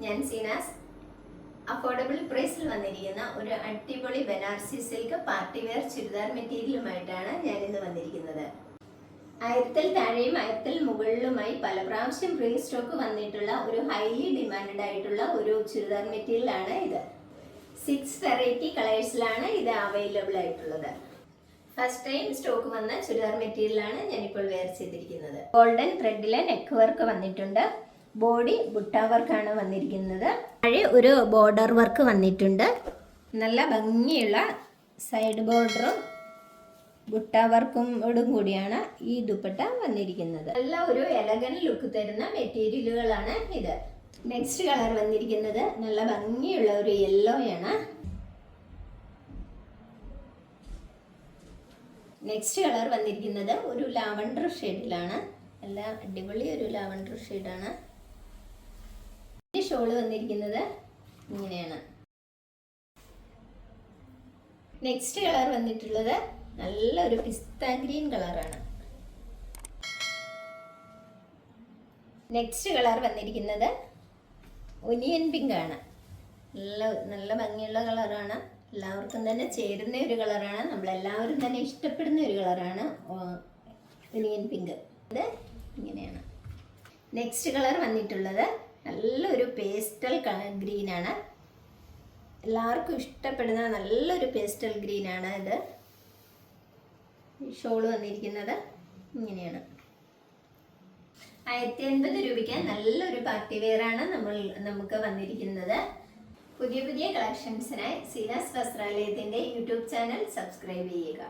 ഞാൻ സീനാസ്. അഫോർഡബിൾ പ്രൈസിൽ വന്നിരിക്കുന്ന ഒരു അടിപൊളി Banarasi silk party wear churidar മെറ്റീരിയലുമായിട്ടാണ് ഞാൻ ഇന്ന് വന്നിരിക്കുന്നത്. 1000-ൽ താഴെയും 1000-ൽ മുകളിലുമായി പല പ്രാവശ്യം പ്രീ സ്റ്റോക്ക് വന്നിട്ടുള്ള ഒരു ഹൈലി ഡിമാൻഡ് ആയിട്ടുള്ള ഒരു ചുരിദാർ മെറ്റീരിയലാണ് ഇത്. 6 വെറൈറ്റി കളേഴ്സിലാണ് ഇത് അവൈലബിൾ ആയിട്ടുള്ളത്. ഫസ്റ്റ് ടൈം സ്റ്റോക്ക് വന്ന ചുരിദാർ മെറ്റീരിയലാണ് ഞാനിപ്പോൾ വെയർ ചെയ്തിരിക്കുന്നത്. ഗോൾഡൻ ത്രെഡിലെ നെക്ക് വർക്ക് വന്നിട്ടുണ്ട്. ബോഡി ബുട്ട വർക്കാണ് വന്നിരിക്കുന്നത്. താഴെ ഒരു ബോർഡർ വർക്ക് വന്നിട്ടുണ്ട്. നല്ല ഭംഗിയുള്ള സൈഡ് ബോർഡറും ബുട്ട വർക്കും കൂടിയാണ് ഈ ദുപ്പട്ട വന്നിരിക്കുന്നത്. നല്ല ഒരു എലഗൻ ലുക്ക് തരുന്ന മെറ്റീരിയലുകളാണ് ഇത്. നെക്സ്റ്റ് കളർ വന്നിരിക്കുന്നത് നല്ല ഭംഗിയുള്ള ഒരു യെല്ലോ ആണ്. നെക്സ്റ്റ് കളർ വന്നിരിക്കുന്നത് ഒരു ലാവണ്ടർ ഷെയ്ഡിലാണ്. നല്ല അടിപൊളി ഒരു ലാവണ്ടർ ഷെയ്ഡാണ്. ഷോള് വന്നിരിക്കുന്നത് ഇങ്ങനെയാണ്. നെക്സ്റ്റ് കളർ വന്നിട്ടുള്ളത് നല്ലൊരു പിസ്ത ഗ്രീൻ കളറാണ്. നെക്സ്റ്റ് കളർ വന്നിരിക്കുന്നത് ഒനിയൻ പിങ്ക് ആണ്. നല്ല ഭംഗിയുള്ള കളറാണ്. എല്ലാവർക്കും തന്നെ ചേരുന്ന ഒരു കളറാണ്. നമ്മളെല്ലാവരും തന്നെ ഇഷ്ടപ്പെടുന്ന ഒരു കളറാണ് ഒനിയൻ പിങ്ക്. ഇത് ഇങ്ങനെയാണ്. നെക്സ്റ്റ് കളർ വന്നിട്ടുള്ളത് നല്ലൊരു പേസ്റ്റൽ ഗ്രീനാണ്. എല്ലാവർക്കും ഇഷ്ടപ്പെടുന്ന നല്ലൊരു പേസ്റ്റൽ ഗ്രീനാണ് ഇത്. ഷോള് വന്നിരിക്കുന്നത് ഇങ്ങനെയാണ്. 1050 രൂപയ്ക്ക് നല്ലൊരു പാർട്ടി വെയറാണ് നമുക്ക് വന്നിരിക്കുന്നത്. പുതിയ കളക്ഷൻസിനായി സീനാസ് വസ്ത്രാലയത്തിൻ്റെ യൂട്യൂബ് ചാനൽ സബ്സ്ക്രൈബ് ചെയ്യുക.